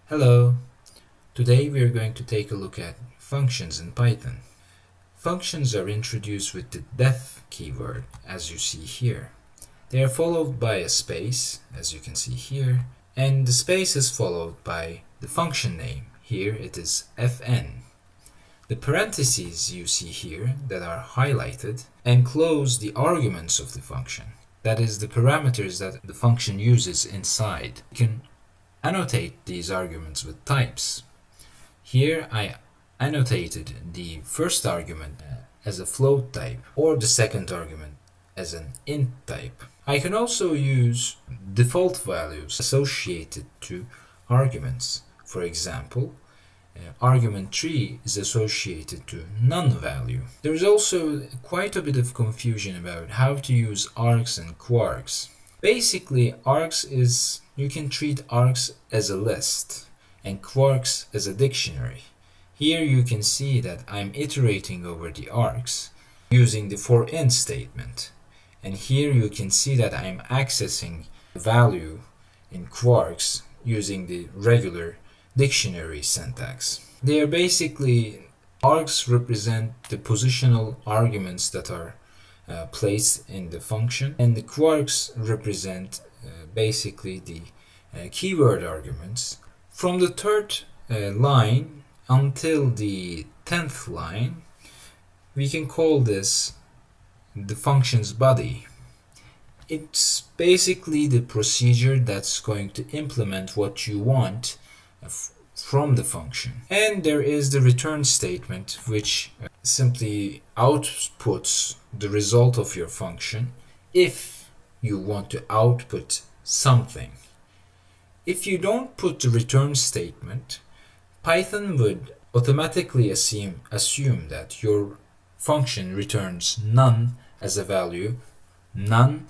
Hello! Today we are going to take a look at functions in Python. Functions are introduced with the def keyword, as you see here. They are followed by a space, as you can see here, and the space is followed by the function name. Here it is fn. The parentheses you see here that are highlighted enclose the arguments of the function. That is, the parameters that the function uses inside. You can annotate these arguments with types. Here I annotated the first argument as a float type or the second argument as an int type. I can also use default values associated to arguments. For example, argument 3 is associated to none value. There is also quite a bit of confusion about how to use args and kwargs. Basically, args is, you can treat args as a list and kwargs as a dictionary. Here you can see that I'm iterating over the args using the for-in statement. And here you can see that I'm accessing value in kwargs using the regular dictionary syntax. They are basically, args represent the positional arguments that are placed in the function, and the kwargs represent basically the keyword arguments. From the third line until the 10th line, we can call this the function's body. It's basically the procedure that's going to implement what you want from the function. And there is the return statement, which simply outputs the result of your function if you want to output something. If you don't put the return statement, Python would automatically assume that your function returns none as a value, none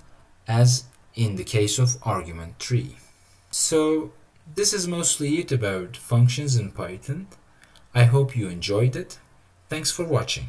as in the case of argument 3. So this is mostly it about functions in Python. I hope you enjoyed it. Thanks for watching.